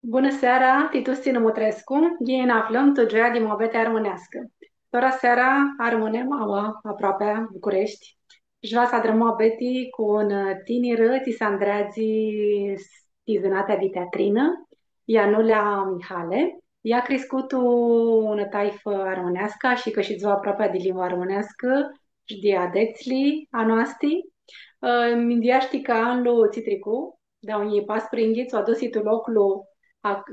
Bună seara, Titus Ținămutrescu. Ei ne aflăm tăgea din Moabete Armânească. Tora seara armânem aua aproape a București. Și vas adrăma Beti cu un tiniră ti Sandreazi stizânata di teatrină, Ianulea Mihale. Ea a crescut una taifă armânească și că și ziua aproape de limba armânească și de adețli a noastră. Mindiaști ca în lu Citricu, da un ei pas pringhiți, o adus tu locul a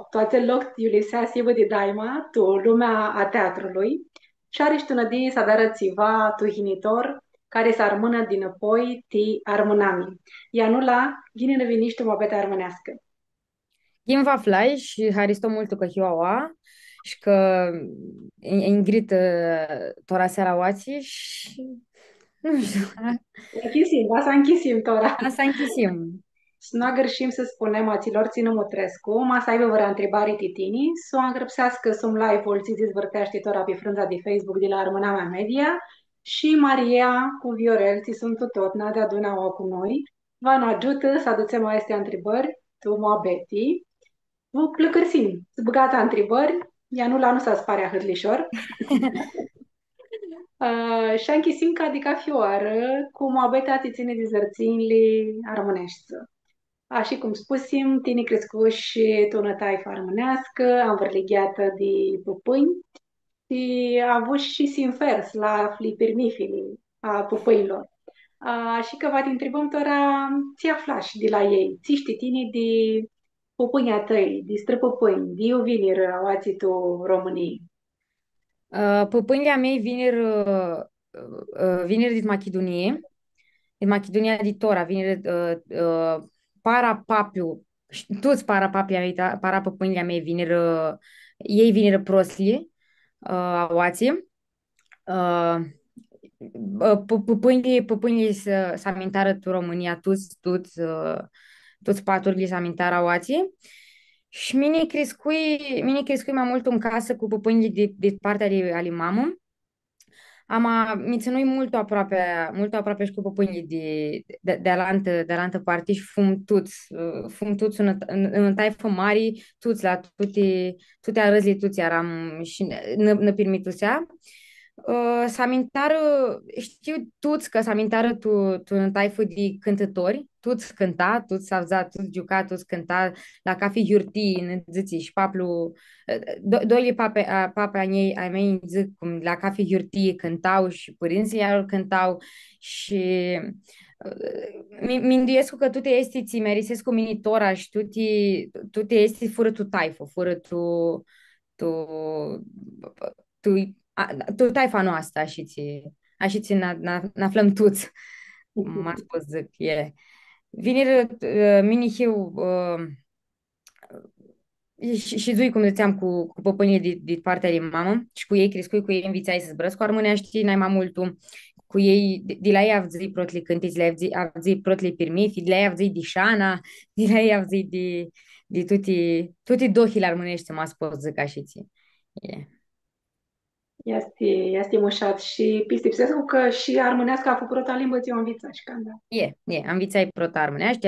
toate loc Iulisea Sibă de Daima, tu lumea a teatrului, și are și tunădii să dară țiva tu hinitor, care să armână dinăpoi ti armânami. Ea nu la ghine viniște mă bete armânească. Jim va Fly și Haristo multu că Hioaua și că Ingrid tora seara oați și nu știu, Închisim, va să închisim tora. asta închisim. Să nu greșim să spunem aților țină mutrescu, ma să aibă vă întrebare titini, să o îngrăpsească să-mi live-ul ți zvârtește tora pe frunza de Facebook de la Armâna Mea Media și Maria cu Viorel, ți sunt tot de aduna cu noi, vă ne ajută să aducem mai este întrebări, tu mă Betty, vă plăcărsim, să băgata întrebări, ea nu s-a sparea hârlișor, și închisim ca adică fioară, cum abeta ți ține dizărținile armânești. Așa cum spusim, tine crescuși tunătai farmânească, am vărligheată de pupâni și a avut și sinfers la flipirmifili a pupâilor. Și că vă întrebăm tora, ți aflași de la ei, ți știi tine de pupânia tăi, de străpupâni, de eu vinir awații tu României. Păpânlea mei vineri din Macedonie, din Macedonia de Tora, vineri para papiu, toți para papia mei, para păpânlea mei vineri, ei vineri prosli, oații. Păpânii să amintară tu România, toți paturile să amintară oații. Și mine crescui mai mult în casă cu păpânii de partea de ale mamă. Mi ținui mult aproape și cu păpânii de alantă parte și fum tuți în taifă mari, tuți la toate arăzile tuți eram și ne permitusea. S-amintară, știu toți că s-amintară tu în taifă de cântători, toți cânta, toți s-au toți juca, toți cânta la cafe hurti, în ziții și paplu, doi pape ai mei zic cum la cafe hurti cântau și părinții iar cântau și mi-nduiesc că tu te este ți merisesc cu minitora și tu te este fără tu taifă, fără tu tu tu taifa noastră și ți n-aflăm tuți, m-a spus zic, e. Vineri, mini-hiu, și zui, cum ziceam, cu păpânii de partea de mamă și cu ei crescui, cu ei învițai să zbrăsc cu armânești, n-ai mai multul, cu ei, de la ei avzii protli cântiți, le avzii protli pirmifi, de la ei avzii dișana, de la ei avzii de tuti dohile armânești, m-a spus zic, așa ți. Este mușat și pistipsescu că și armânească a făcut o limbă ți-o învița și cam da. Învițai proto-armânești,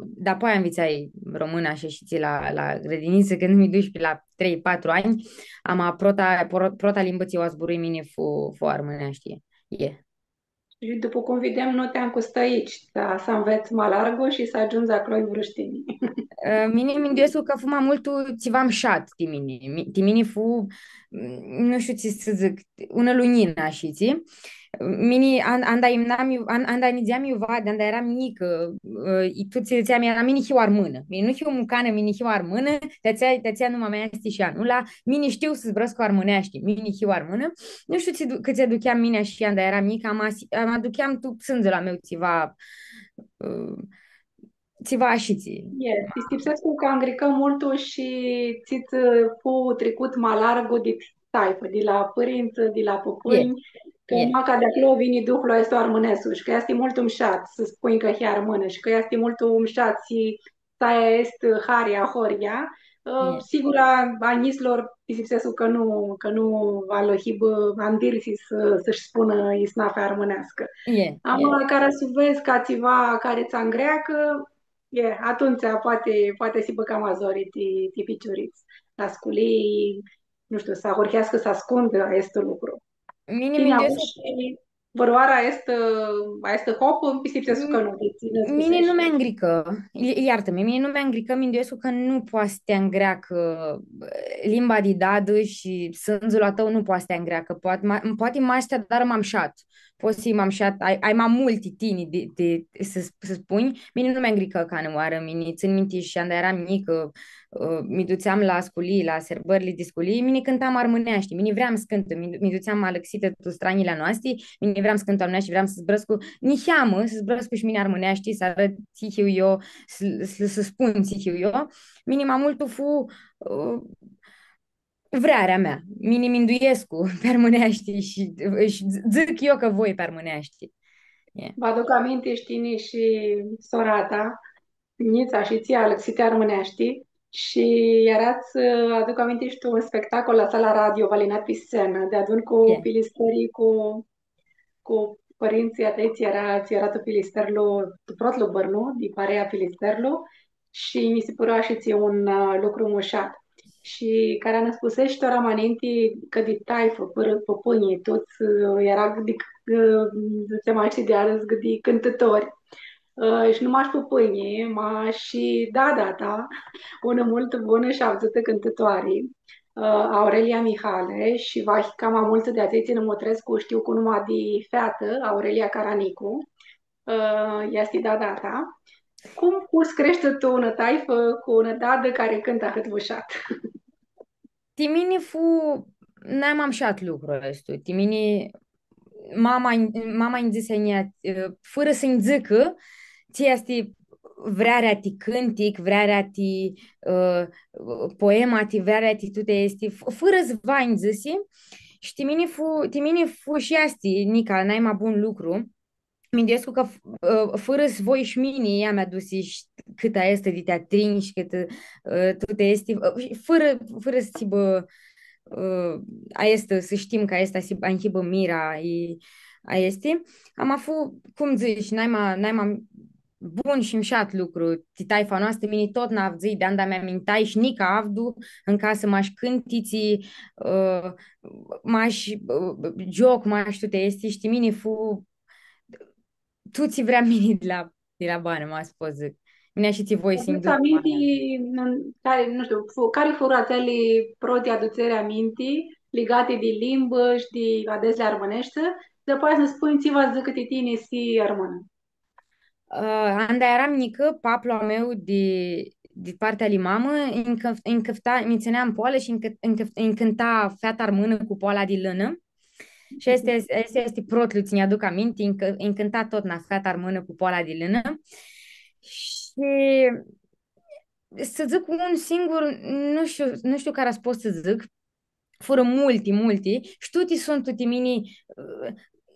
dar apoi învițai româna și ți la grădiniță când mi duci pe la 3-4 ani, am prota limbății o zburui mine fu armânești. E. Și după cum vedem, nu te-am costă aici, da, să înveți malargo și să ajungi acolo în vrăștini. Mine mi îndoiesc că fu mai mult ți-v-am șat de mine. De mine fu, nu știu ce să zic, una lunină, așa, ți? Mini, anda iniziam eu vad, anda eram mică, tu ți ziceam, era mini hiu armână. Mini nu hiu mucană, mini hiu armână, de-aia numai mea este și anula, mini știu să zbrăsc cu armâneaști, mini hiu armână. Nu știu cât ți aduceam mine și anda era mică, am aduceam tu sânge la meu, țiva și ții. Yes, Pistipsescu că angrică multul și țit fu trecut malargo de taifă, de la părinți, de la E, păpâni, că e, maca de acolo vine duhul este armânesul și că este mult umșat să spui că e armână și că este mult umșat și taia este haria, horia. e, Sigur, a nislor Pistipsescu că nu va lohib andirsi să-și spună isnafe armânească. e, Am e. care să vezi ca țiva care ți-a greacă, Atunci poate si băca mazorii ti picioriți. La sculii, nu știu, să urchească să ascundă este lucru. Mini Tine minduiesc. avuși văroara este hopă, pisipse su că nu, ține Mine nu scusește. mea îngrică, iartă-mi, mine nu mea îngrică minduiescu că nu poate să te îngreacă limba de dadă și sânzul la tău nu poate să te îngreacă. Poate maștea, dar m-am șat. Poți să m-am șat, ai mai multe tini să spuni. Mine nu mea îngrică ca nu oară, mine țin minte și când eram mică, mi duceam la sculii, la serbările de sculii, mine cântam armâneaște, mine vreau să cânt, mi duceam alăxită tu stranile noastre, mine vreau să cânt armâneaște, vreau să zbrăsc ni cheamă să zbrăsc și mine armânești, să arăt țihiu eu, să spun țihiu eu. Minima mult fu vrearea mea. Mini minduiescu pe armânești și zic eu că voi pe armânești. Yeah. Vă aduc aminte, știni și sorata, Nița și ție, Alexite Armânești, și erați, aduc aminte și tu, un spectacol la sala radio, Valinat pe scenă, de adun cu Yeah. pilistării, cu părinții ateiți, era tu pilisterlu, tu protlu bărnu, di parea pilisterlu, și mi se părea și ție un lucru mușat. Și care ne spusești ora maninti că de taifă, pără păpânii, toți era de, se mai știi de arăs, de cântători. Și nu m-aș păpânie, și da, data, una mult bună și auzită cântătoare, Aurelia Mihale și Vahica mai multă de atenție Motrescu, știu cu numai de feată, Aurelia Caranicu, este da, data. Cum pus crește tu una taifă cu una dadă care cântă hătvușat? Timini fu, n-am am șat lucrul ăsta. Timini, mama îmi zise, fără să-mi zică, ți este vrearea ti cântic, vrerea ti poema ti, vrerea ti tute este, fără zvani zisi, și timini fu și asti, Nica, n-ai mai bun lucru. Mindescu că fără voi și mine, ea mi-a dus și cât este de teatrin și cât tu te este, fără să țibă, a este, să știm că este, a închibă mira, a este, am afu, cum zici, n-ai mai bun și mșat lucru, titaifa noastră, mini tot n-av zi, de anda mea mintai și nica avdu, în casă m-aș cântiți, m-aș joc, m-aș tu te este, știi, mini fu tu ți vrea mini de la bani, m-a spus, zic. Mine și ți voi Aduți singur. aminte, care, nu știu, care furațele pro de aducere aminte legate de limbă și de adesea armânește, de poate să spui ți vă zic câte tine si armână. Anda eram mică, papla meu de partea lui mamă, mi ținea în poală și încânta fata armână cu poala de lână. Și este protlu, ți aduc aminte, încânta tot na fata armână cu poala de lână. Și să zic un singur, nu știu care a spus să zic, fără multi, ștuti sunt tuti mini,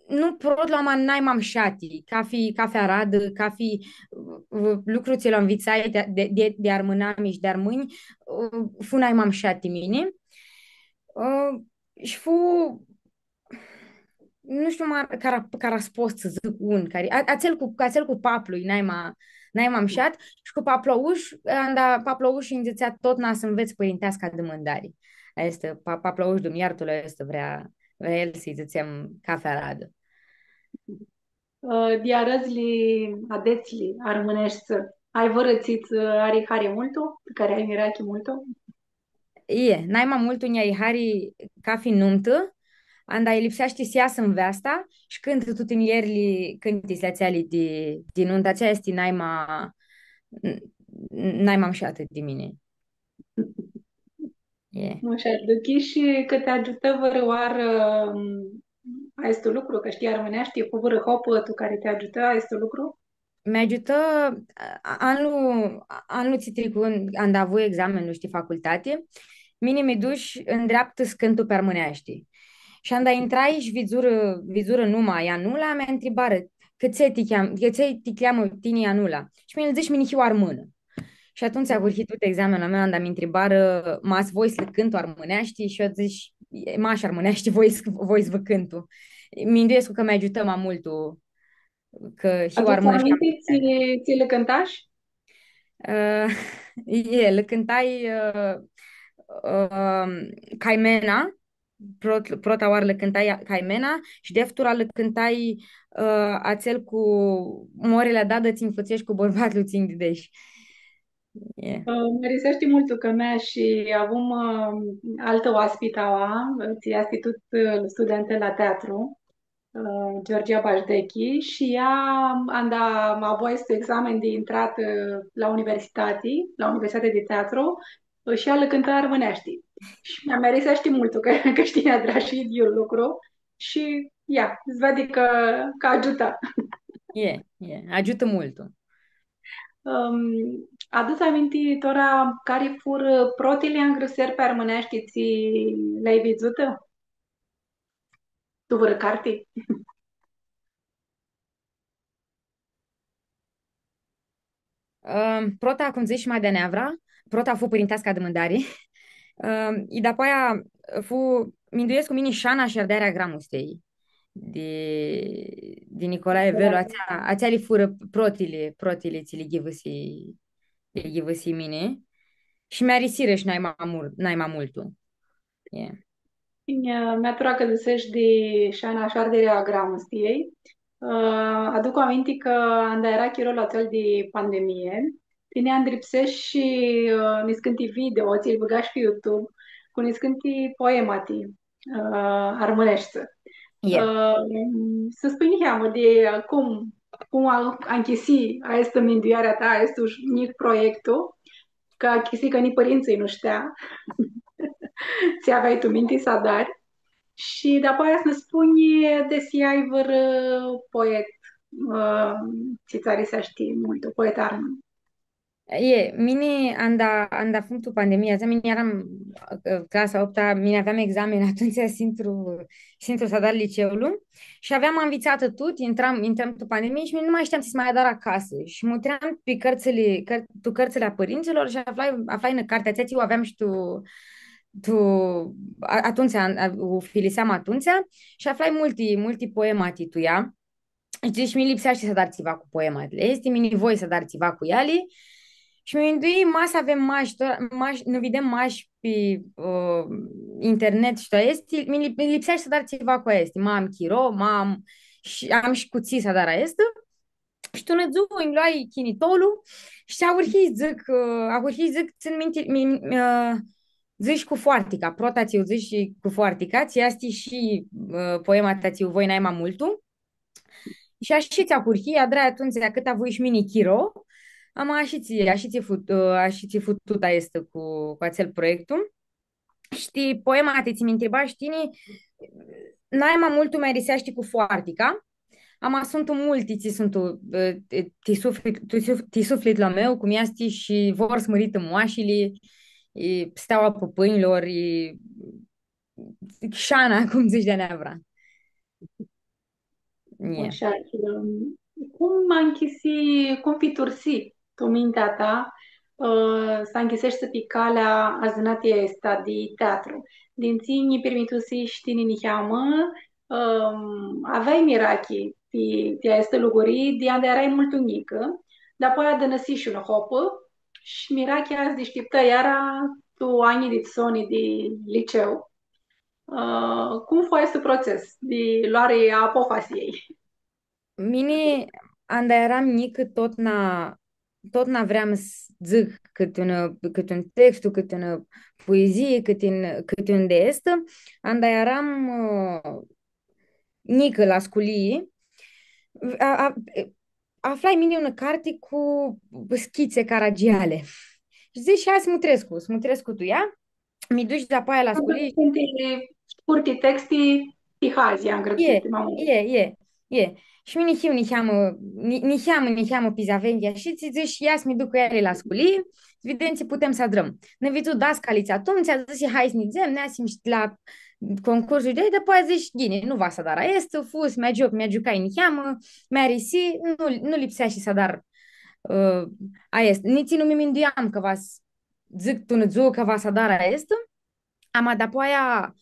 nu prot la man n-ai mam șati, ca fi arad, lucru ți l-am învițai de armâna mici, de armâni, fu n-ai mam șati mine. Și fu, nu știu care a spus să zic un, acel cu paplui, n-ai mam șat, și cu paplouș, anda paplouș îndețea tot n-a să înveți părintească de mândari. Este paplouș de iartul este vrea el să-i zițem cafea radă. De arăzli, adețli armânești, ai vărățit are hare multo, pe care ai mirachi multo? N-ai mai mult unii ai hari ca fi nuntă, anda îi lipsește să iasă în veasta și când tot în ierli când ti se de nunta aceea este n-ai mai și atât de mine. Yeah. Nu și duchi și că te ajută vărăoară, este lucru, că știi armânești, cu vără hopă, tu care te ajută, este lucru? Mi ajută anul citricu, când a avut examenul, știi, facultate, mine mi duci în dreaptă scântul pe armânești. Și când intrai și vizură numai Anula, mi-a întrebat că te cheamă tine Anula. Și mi-a zis mine hiu armână. Și atunci a urhit tot examenul meu, am întrebat, mas voi să cântul armânești și eu zic, maș armânești, voi să vă cântul. Mi că mi ajută mai mult că hiu Aduți armână și aminte, ți le cântași? Uh, el cântai Caimena, prota oară le cântai Caimena și deftura le cântai ațel cu morele da de ți fățești cu bărbatul ți didești. Yeah. Mă risești mult că mea și avem altă oaspitaua, ți institut studente la teatru, Georgia Bajdechi, și ea anda a voit examen de intrat la Universitate de Teatru, și ea le cânta românești. Și mi-a merisești mult că știa drașit eu lucru și ia, îți vede că ajută. Yeah, yeah. Ajută mult. Um, Adu-ți aminti, Tora, care fur protele îngrăsări permânești ți le-ai văzut? Tu vără carte? Prota, cum zici, mai de nevra, prota fu părintească de mândare. I da aia fu minduiesc cu mine Șana și ardarea gramustei de Nicolae Velu, ația li fură protile ți le ghivăsi mine și mi-a risiră și n-ai mai multul. Yeah. Mi-a tura că găsești de șana așa arderea gramustiei. Aduc aminte că anda era chirul acel de pandemie. Tine îndripsești și ne scânti video, ți-l băgași pe YouTube, cu ne scânti poemati, armânești. Yeah. Să spui niheamă de cum a închisi a este minduiarea ta, a este mic proiectul, că a închisi că ni părinții nu știa, ți aveai tu minte să dar. Și după aia să ne spuni de si ai văr poet, uh, ți țari să știi mult, poet armă. Mine anda functul pandemia, mine eram clasa 8-a, mine aveam examen atunci Sintru să dar liceul și aveam învățat tot, intram tu pandemie și mine nu mai știam să mai dar acasă și mă tream pe cărțile a părinților și aflai în cartea ți o aveam și atunci, o filiseam atunci și aflai multi poemati tu ea. Deci mi lipsește să dar țiva cu poematele. Este mini voi să dar țiva cu ele. Și mi îndui masă avem mași, nu vedem mași pe internet și tot este. Mi lipsește să dar țiva cu este. Mam chiro, și am și cuții să dar este. Și tu ne zu, îmi luai chinitolul și a urhi zic, țin minte, zici cu foartica, protațiu zici cu foartica, ți asti și poema tațiu voi n-ai mai multul. Și așa ți-a curhi, a drai atunci cât a voi și mini chiro, am așa ți fututa este cu acel proiectul. Știi, poema te ți-mi întreba, știi, n-ai mai multul mai risești cu foartica, am sunt multi, ti suflet la meu, cum este și vor smărită moașile, steaua păpânilor, șana, cum zici de neavra. Yeah. Așa, cum a închisi, cum fi tursi tu mintea ta să închisești să pe calea azânatia asta de teatru? Din țini permitusi știni niheamă, aveai mirachi pe este luguri, de unde erai mult unică, dar apoi a dănăsi și una hopă și mirachi azi deșteptă iara tu ani de soni de liceu. Cum foi acest proces de luare a apofasiei? Mine, anda eram mică, tot n vreau să zic cât un text, cât una poezie, cât un de este. Anda eram mică la sculie. Aflai mine una carte cu schițe caragiale. Și zici, hai Smutrescu tu ia, mi duci de aia la sculie. Sunt scurti texti tihazi, am Je, grăbit, mamă. je. Și mi niheamă pizavenghia și ți zici, ia să mi duc cu ele la sculie, vedem ce putem să adrăm. Ne vidu dascaliți atunci, a zis, hai să ne ne-asim la concursul de după a zis, gine, nu va să dar este, fus, mi-a jucat niheamă, mi-a risi, nu lipsea și să dar a este. Nici nu mi minduiam că zic tu nu că va să dar a este, am adapă aia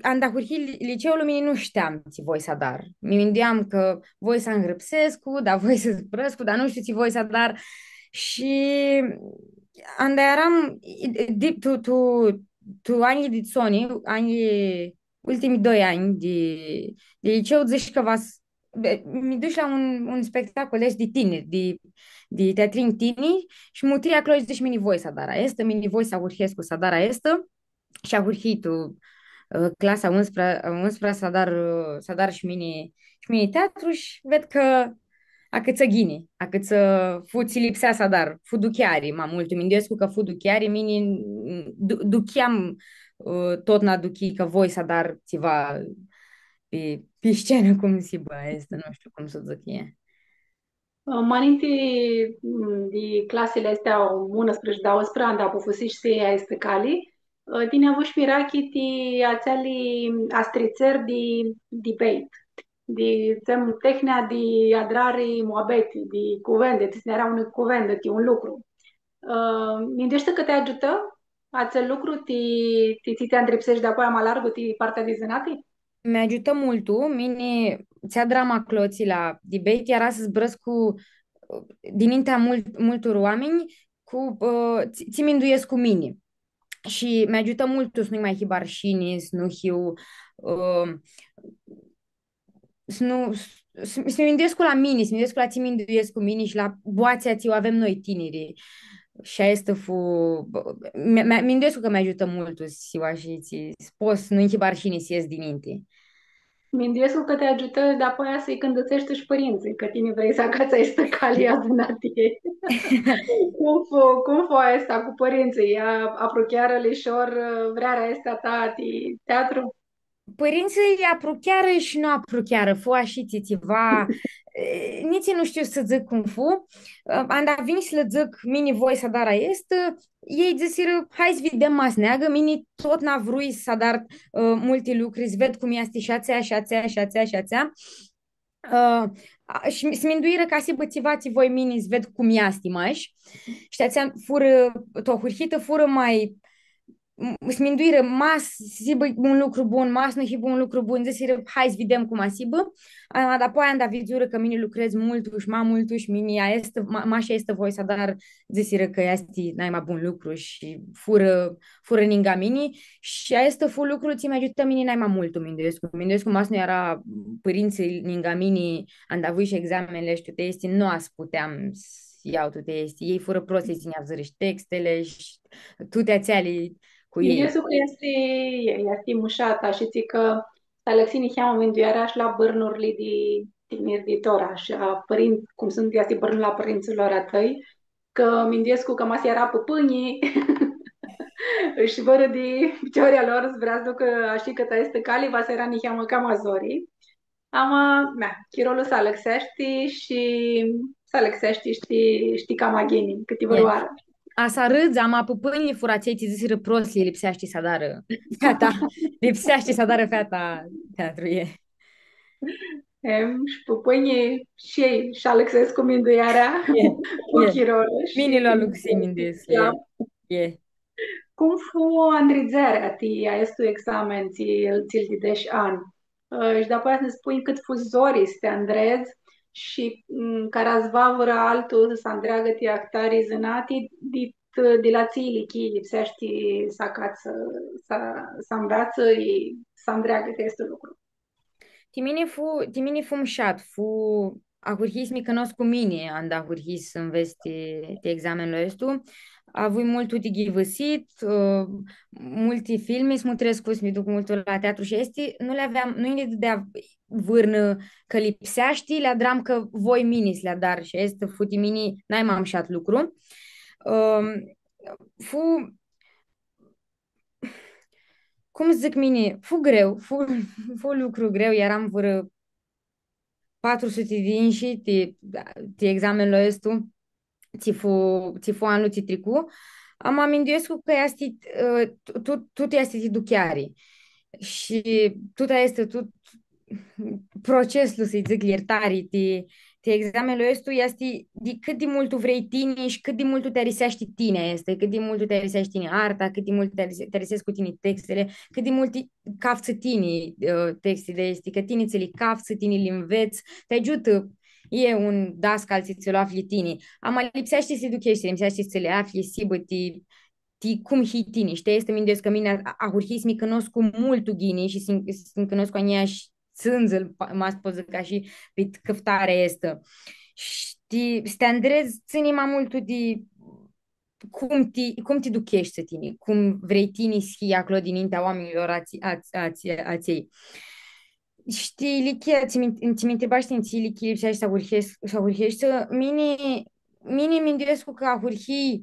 anda hurhi liceul mini nu știam ți voi să dar. Mi gândeam că voi să îngrăpsescu, dar voi să zbrăscu, dar nu știu ți voi să dar. Și anda eram tu anii de Sony, ultimii 2 ani de liceu, zici că mi duci la un spectacol de tineri, de teatrin tini și mutria acolo și zici mini voi să dar este, mini voi să urchescu să dar este și a urchit clasa 11 să dar și mini teatru și ved că a cât să ghini, a cât să fuți lipsea să dar, fudu chiari, m-am mult mindescu că fudu chiari, mini duchiam tot na duchi că voi să dar țiva pe scenă cum si bă, este, nu știu cum să zic e. Maninte de clasele astea 11-12 anda apufusiš se ja este kali, ti ne avuš miraki ti aceli astrițer de debate, de tem tehna de adrari moabeti, de cuvende, ti era un cuvânt, de un lucru. Gândește că te ajută acel lucru, te îndrepsești de apoi mai larg, ti partea de zânati? Mi ajută mult, mine ți-a drama cloții la debate, era să zbrăs cu dinintea multor oameni cu ți minduiesc cu mine. Și mi ajută mult să nu mai hibarșini, să nu hiu să nu să mi gândesc la mine, să mi gândesc la ți minduiesc cu mine și la boația ți o avem noi tinerii. Și este mi gândesc că mi ajută mult siua și ți spus nu hibarșini să ies din inte. Minduiesc că te ajută de apoi să-i cândățești și părinții, că tine vrei să acați este calia adunătie. Cum foi asta cu părinții? Aprochiară lișor vrearea asta ta de teatru? Părinții aprochiară și nu aprochiară, fu și țițiva, nici nu știu să zic cum fu, anda vin să le zic mini voi să dar este, ei zisiră, hai să vedem mas neagă, mini tot n-a vrut să dar multe lucruri, să ved cum este și ațea, și ațea, și ațea, și ațea. Și sminduiră ca si bățiva ți voi mini, să ved cum este mai. Și ațea fură, tohurhită, fură mai sminduire mas sibă un lucru bun, mas nu hibu un lucru bun, zisiră, hai să vedem cum asibă. Apoi am dat viziură că mine lucrez mult și mai mult și mine este, mașa este voi să dar zisiră că este n-ai mai bun lucru și fură ninga mine și este fu lucru ți mai ajută mine n-ai mai mult Mindescu mas nu era părinții ninga mine am dat și examenele și te este nu as puteam iau tu te este ei fură prost să ține textele și tu te ațeali cu ei. Minduiesc că este mușata și ți că Alexini cheamă minduiarea și la bărnurile de tineri de tora și a părinți, cum sunt este bărnul la părinților a tăi, că minduiesc că mas era păpânii și vără de picioarea lor zbrează că așa că ta este cali, va să era ni cheamă cam azori. Ama, chirolul să alexești și să alexești știi cam ageni, câte E. văruară. A să râzi, am păpânii furaței, ți zisiră prostii, lipsește să dară fata, lipsește să dară fata teatru, e. Și pupănii și ei și Alexescu minduiarea E, cu e. chirolul Mine și lua Luxemindes, la e, e. cum fu andrizarea ti a estu examen ți-l didești an. Și de apoi să spui cât fu zorii să te andrezi și care zvavără altul să andreagă ti actarii zânati de la ții chi lipsești să acață, să înveață să andreagă te este lucru. Ti mine fu mșat, fu a hurhis mi cănos cu mine, anda hurhis în veste te examenul ăstu. A avut mult de ghivăsit, multe filme, smutrescu, mi duc mult la teatru și este, nu le aveam, nu le dădea vârnă că lipsești, le dram că voi mini le dar și este futi mini, n-ai m-am șat lucru. Fu, cum zic mine, fu greu, fu lucru greu, eram vreo 400 de inși, ti examenul ăstu, ți fu anul ți tricu, am amintuiesc că este, tu este ti duchiari și tu este tu procesul, să-i zic, iertarii, Ti examenul ăstu este de cât de mult tu vrei tine și cât de mult tu te risești tine este, cât de mult tu te risești tine arta, cât de mult te risezi cu tine textele, cât de mult cafți tine textele este, că tine ți le cafți, tine le înveți, te ajută. E un dascal ți-l afli tine. Ama lipsește să duchește, lipsește să le afli, sibă, cum hitini, știi? Este mindesc că mine a hurhis mi cunosc cu mult ghini și sin cunosc cu aniași țânzăl, mas poză ca și pit câftare este. Știi, ste Andrez ține mai mult de cum ti duchești să tine, cum vrei tine să fii acolo din mintea oamenilor aței. Știi, Lichia, ți-mi întrebați în ții, Lichia, lipsește să hurhești, mine mi-ndescu că a hurhi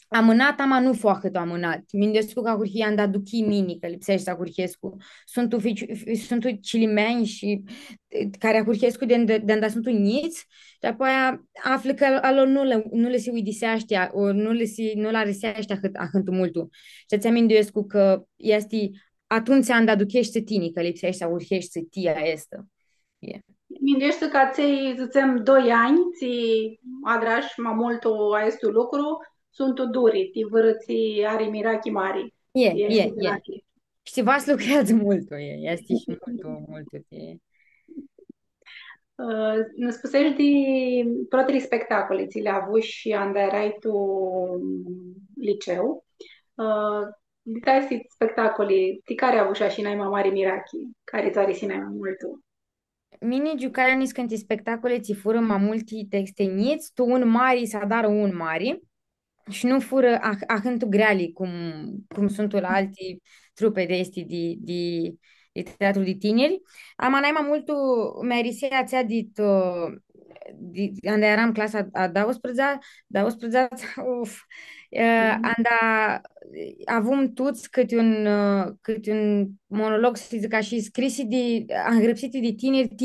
amânat, ama nu foacă tu amânat. Mindescu ca hurhi am dat duchi mini, că lipsește sa hurhescu. Sunt cilimeni și care a hurhescu de anda sunt uniți și apoi află că alo nu le se uidisește, o nu la resește ahântu multu. Și ți amindescu că este atunci am dat duchește tini, că lipsește sa hurhești să tia este. Yeah. Gândește că ți zicem 2 ani, ți adrași mai mult a este lucru, sunt duri, ti vărăți are mirachi mari. Yeah, Este yeah, yeah. mirachi. Și vas lucrează mult, este și mult. Ne spusești de protri spectacole, ți le-a avut și anda erai tu liceu. De tasti spectacole, ti care a avut și mai mari mirachi, care ți-a mai mult tu? Mini giocarea niscânti spectacole ți fură mai multi texte niți, tu un mari să adară un mari și nu fură ahântu greali cum sunt la alții trupe de esti de teatru de tineri. Am anai mai mult merisea țea anda eram clasa a 12, uf, Mhm. anda avum tuți câte un monolog, să zic așa, scris îngrăpsit de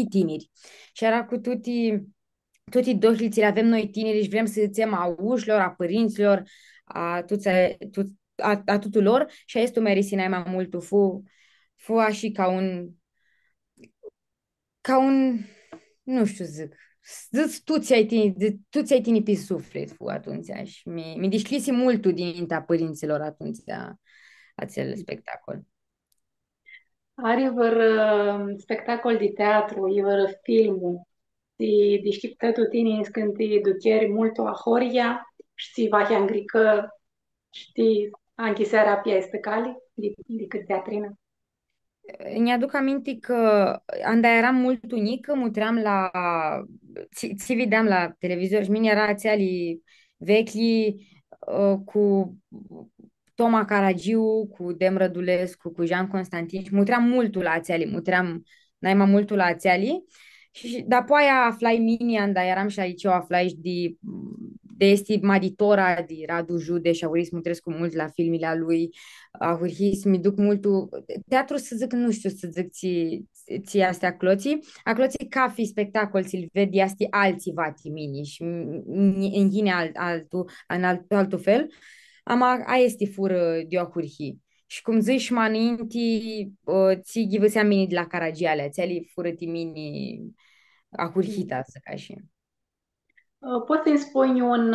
tineri. Și era cu tutti doșli ți le avem noi tineri și vrem să țem a ușilor, a părinților, a tuturor și a este o merisina mai mult, fu așa ca un, nu știu zic, zici tu ți-ai tine pe suflet fu atunci și mi disclisi mult din mintea părinților atunci acel spectacol. Are văr spectacol de teatru, e văr filmu. Ti disciptătul tine când ti ducheri mult a horia, știi va angrică, știi, anche seara pieste cali, de cât teatrină. Mi-aduc aminte că anda eram mult unică, mutream ți vedeam la televizor și mine era ațeali vechli cu Toma Caragiu, cu Dem Rădulescu, cu Jean Constantin și mutream multul la ațeali, mutream naima multul la ațeali și după aia aflai mini, anda eram și aici, o aflai și de esti Maditora, de Radu Jude și Auris Mutrescu mult la filmile lui, a hurhis, mi duc multul teatru să zic, nu știu să zic ți astea cloții. A cloții ca fi spectacol, ți-l vedi, asti alții vati mini și în ghine altul fel. A este fură de o hurhi. Și cum zici, maninti, ți ghivăsea mini de la Caragiale, ți-ali fură ti mini a hurhita, să ca și. Poți să-mi spui un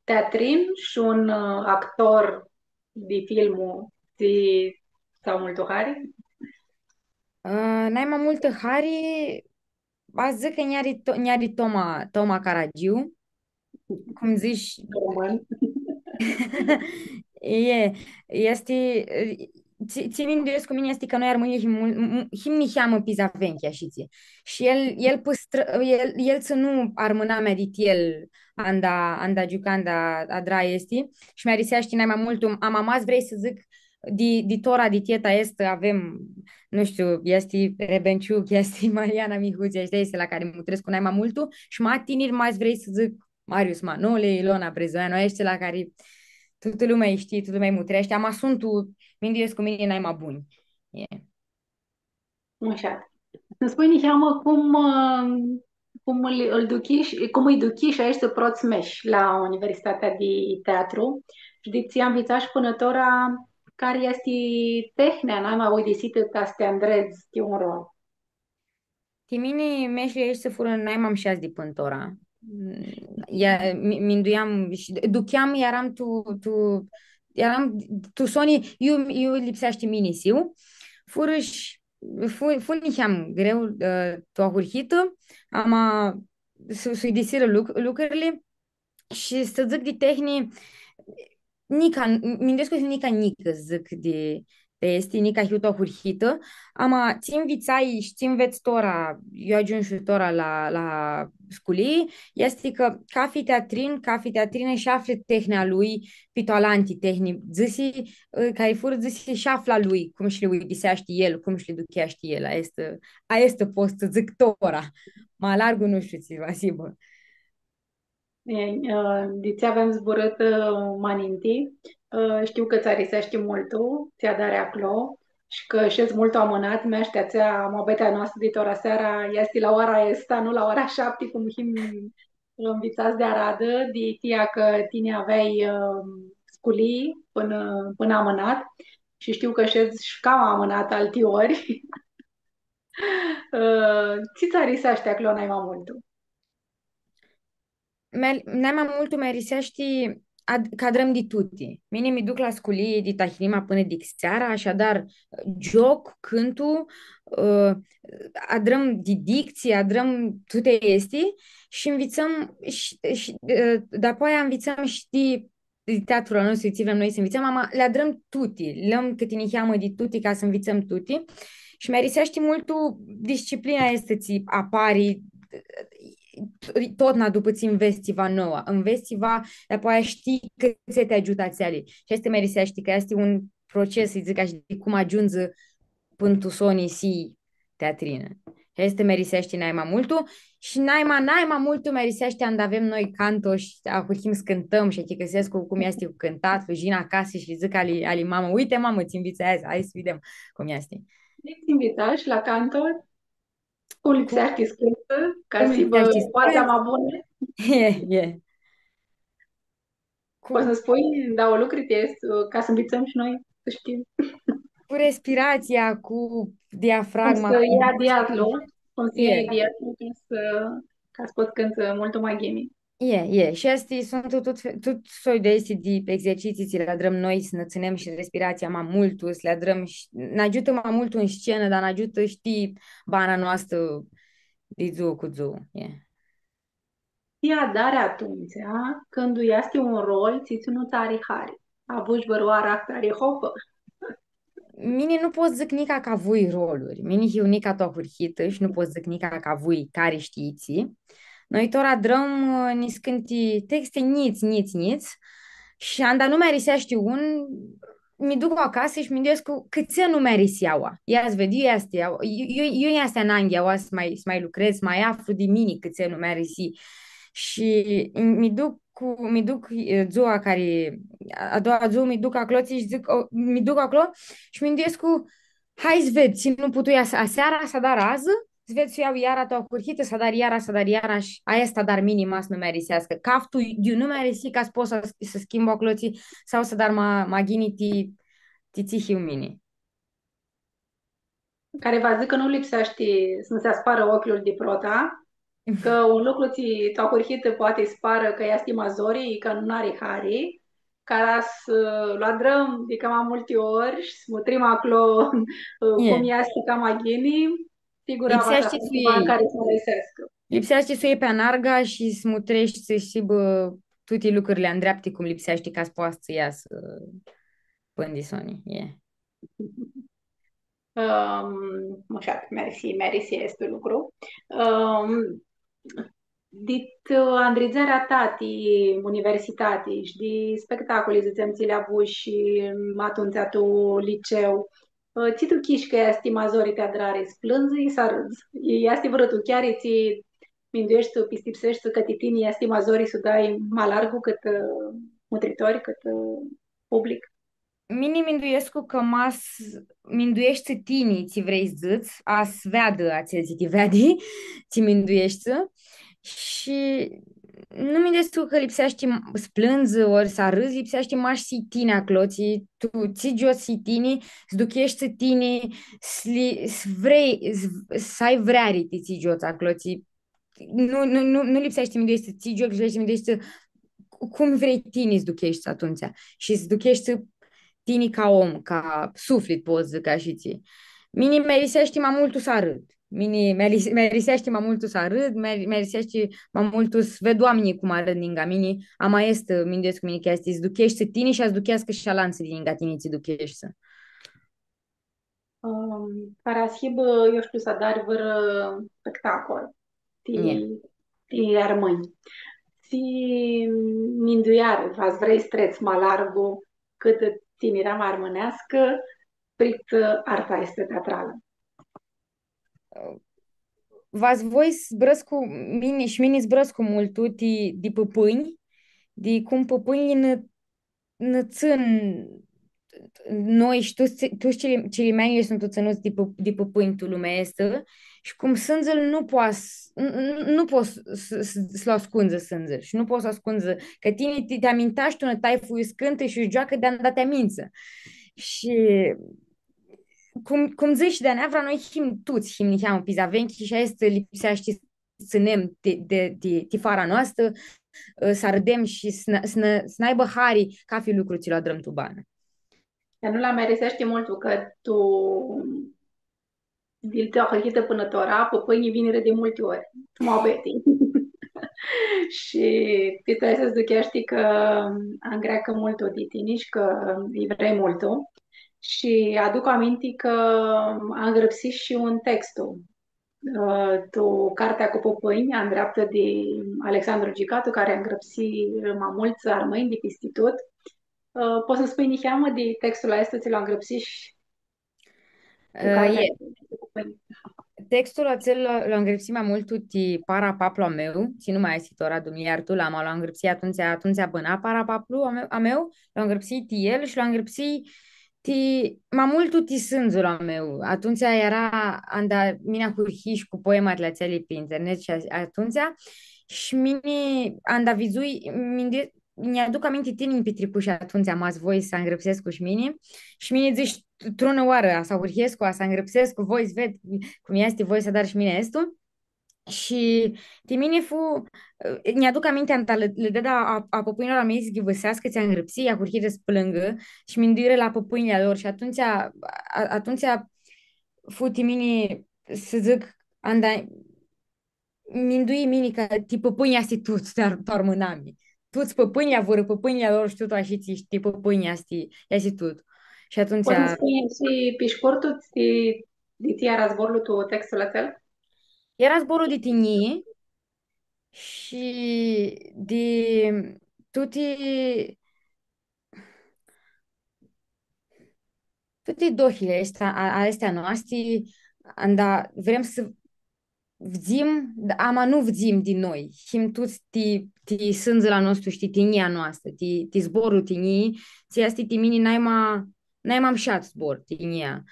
teatrin și un actor de filmul sau mult hari? N-ai mai multă hari, a zic că niari Toma Caragiu, cum zici, Român. e, este, ți minte cu mine este că noi armânie himni cheamă Pizavenchia și ție. Și el să nu armâna medit el anda giucanda adra este și mi-a riseaște mai mult am amas vrei să zic di tora di tieta este avem nu știu, este Rebenciuc, este Mariana Mihuția, este la care mutresc cu mai multul și mai tineri mai vrei să zic Marius Manole, Ilona Brezoianu, este la care toată lumea știe, toată lumea mutrește. Am asuntul, mindiesc cu mine n-ai mai buni. Yeah. Așa. Îmi spui nici mă cum îl duchi, cum îi duchi și aici să proți meși la Universitatea de Teatru și de ți am vițat și până tora care este tehnia, n-am audisit ca să te andrezi de un rol. Timini mešli ești să fură najmam šest di pântora. Ja, minduiam și ducheam, eram tu Sony, eu lipsește minisiu. Furăși, funicheam greu tu hurhită, ama să-i desiră lucrurile și să zic de tehni, nica, mindesc că nica nică zic de este, nica hiuta hurhită, ama ți învițai și ți înveți tora, eu ajung și tora la sculii, este că cafi teatrin și afle tehnia lui, pitoalanti tehni, zisi, care fură zisi și afla lui, cum și lui diseaște el, cum și le ducheaște el, a este post să zic tora, ma largul nu știu ți, Vasibă. Diți avem zburât maninti. Știu că țarisești multul, ți-a dare acolo și că șezi mult amânat, meștea țea, mobetea noastră de tora seara, este la ora esta, nu la ora 7, cum him învițați de aradă, de tia că tine aveai sculii până amânat și știu că șezi și cam amânat altiori. Ți țarisește acolo, n-ai mai multul. Nema multu me risești cadrăm di tutti. Mine mi duc la sculie di tahinima până di seara, așadar joc, cântul, adrăm di dicție, adrăm toate esti și învițăm după aia învițăm și di teatrul nostru, ți vrem noi să învițăm, ama le adrăm tutti, le-am cât ne cheamă di tutti ca să învițăm tutti și mi risești multu disciplina este ți apari tot na după ți investiva nouă, investiva, apoi știi că se te ajută țeli. Și este merisești că este un proces, să zic așa, de cum ajungi până tu soni si teatrină. Și este merisești mai multul și mai multul merisești când avem noi canto și acuhim să cântăm și că găsesc cum este cu cântat, fugind acasă și zic ali mama, uite mamă, ți invitează, hai să vedem cum este. Ești invitat și la cantor, cum lipsește scântă, ca Cum să vă lipsești poate scânt? mai bune. E. Poți să Cu, spui, da, o lucru este ca să învățăm și noi să știm. cu respirația, cu Cum diafragma, să cu ia mușchii. diatlul, cum să E, iei diatlul ca să poți cânta mult mai gaming. e. Și astea sunt tot soi de este de exerciții, ți le adrăm noi să ne ținem și respirația mai mult, să le adrăm și ne ajută mai mult în scenă, dar ne ajută, știi, bana noastră de zi cu zi. E. Tia dare atunci, când este un rol, ți nu tari hari. Avuci băroara tare hopă. Mine nu pot zic nica ca voi roluri. Mine eu nica to hurhită și nu pot zic nica ca voi care știți. Noi tot adrăm ni scânti texte niți. Și anda nu merisește un, mi duc acasă și mi gândesc cu câți nu meriseaua. Ia să vedi, este, eu este în Anglia, să mai lucrez, mai aflu de mine câți nu merisi. Și mi duc ziua care, a doua zi mi duc acolo și zic, mi duc acolo și mi gândesc cu, hai să vezi, nu putu aseara să dar ază, să vezi să iau iara ta curhită, să dar iara și aia sta dar minima să nu merisească. Caftul, eu nu merisi ca să pot să schimb acolo sau să dar maghini ti țihiu mini. Care va zic că nu lipsește să nu se aspară ochiul de prota, că un lucru ți ți-a curhit poate spară că este mazorii, că nu are hari, ca să luadrăm de cam multe ori și să mutrim acolo cum E. este ca maghini, figura ta Lipsește fi să ceva iei. care să mă găsească. Lipsește să iei pe anarga și să mutrești să și bă, toate lucrurile în dreapte cum lipsește ca să poată să iasă până de Sony. E. Așa, mersi este lucru. Dit andrizarea tati universitati și de spectacole, zicem, ți le avuși și atunci tu liceu. Ți tu chiși că este mazori te adrare, splânzi să râzi. Este vrătul chiar ți minduiești, pistipsești că titini este mazori să dai mai largu cât mutritori, cât public. Mini minduiescu că minduiești tini, ți vrei zâți, a sveadă a ți vedi, ți minduiești și nu mi destul că lipsește splânză ori să râzi, lipsește maș si tine a cloții, tu ți jos si tine, zduchești tine, vrei, să ai vreari ti jos a cloții. Nu lipsește mi de ți jos, lipsește mi de cum vrei tine să duchești atunci și să duchești tine ca om, ca suflet, poți zic ca și ție. Mine merisește mai mult să râd. Mine merisește mai mult să râd, merisește mai mult să ved oamenii cum arăt ninga mine, ama este mindesc cu mine chestii, să duchești tine și să duchească și alanță din ninga tine, ți duchești să. Parashib, eu știu, să dar vră spectacol. Nie. Ti armâni. Ti minduiar, vas vrei streț malargu cât tinirea armânească, prit arta este teatrală. Vas voi zbrăscu mine și mine zbrăscu mult tu de păpâni, de cum păpâni nățân noi și toți cerimanii sunt ținuți de păpâni tu lumea este și cum sânzele nu poți să-l ascunzi sânzele și nu poți să ascunzi că tine te amintaști tu tai fuiu scântă și joacă de-a dat te amință. Și cum zici de neavra, noi him tuți him ni cheamă pizavenchi și este lipsește să ținem de fara noastră, să ardem și să n-aibă hari ca fi lucrurile la drăm tu bană. Dar nu la meresești mult că tu dil te hăhită până tora, păpâinii vinere de multe ori. Mă beti. Și ti trebuie să zicești că am greacă mult o titiniș, că îi vrei mult. Și aduc aminte că am grăpsit și un textul. Tu, Cartea cu păpâini, am dreaptă de Alexandru Gicatu, care am grăpsit mai mulți armâini de pistitut. Poți să spui niheamă de textul ăsta, ți l-am grăpsit și tu, Cartea E, cu păpâini. textul acel l-am îngrijit mai mult ti para paplu a meu, ți nu mai este ora iar tu l-am îngrijit atunci băna para paplu a meu, l-am îngrijit el și l-am îngrijit mai mult tu ti sânzul a meu. Atunci era anda mina cu hiș cu poemat la țele pe internet și atunci și mine anda vizui mi-aduc aminte tine în Pitripuș atunci am voi să îngrăpsesc cu mine și mine zici trună oară, să urchesc cu să îngrăpsesc cu voi, să ved cum este voi să dar și mine este. Și de mine fu, mi-aduc aminte, le dă a păpâinilor a mei să ghivăsească, ți-a îngrăpsi, a curchit să plângă și mi la păpâinile lor și atunci fu de mine să zic, anda, mindui mine că ti păpâinea sti tu, ți-ar mâna mi. Tu-ți păpâinea vor, păpâinea lor și tu așa ți păpâinea sti tot. Și atunci Poți să spui și pe scurtul de tia razborul tu textul ăsta? era zborul de tinie și de tutti tutti dohile astea noastre, anda, vrem să vzim, ama nu vzim din noi. Him toți ti sânză la nostru, știi, tinia noastră, ti zborul tinii, ți este timini n-ai m-am șat zbor, tinia.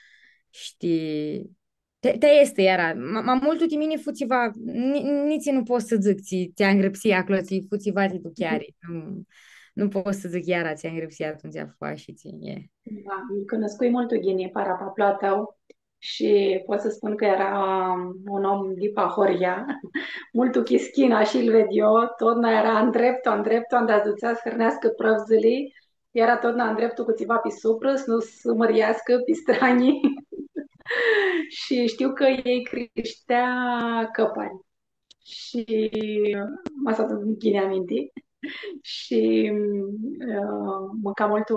Știi, te este, iara. Ma mult timini fuțiva, nici nu pot să zic, ți-a îngrăpsi acolo, ți fuțiva tu chiar. Nu pot să zic iara, ți-a îngrăpsi atunci a și ție. Da, cunoscui mult ghinie parapapla tău și pot să spun că era un om de pahoria. Multul chischina și îl ved eu, tot nu era în dreptul, în dazuțea să hrănească prăvzălii, era tot în dreptul cu țiva pe supră, să nu să măriască pe stranii. Și știu că ei creștea căpani. Și m-a stat în ghine aminti. Și mânca mult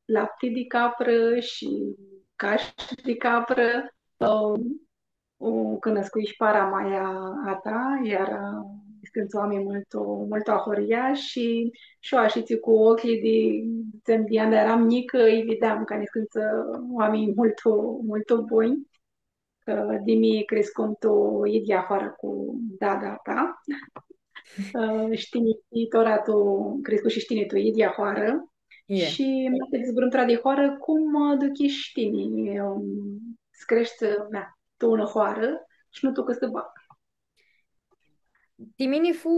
lapte de capră și caș de capră. O cunoscut și para Maia a ta, iar când oameni mult ahoria și o așiți cu ochii de țembian, dar eram mică, îi vedeam ca când oameni mult buni. Că de mie crescând tu idia afară cu dada ta. Știinitora tu, crescut și știini tu idia afară. E. Și mi-a zbruntra de hoară cum duci știini. Să crești, tu în hoară și nu tu că să bag. Timini fu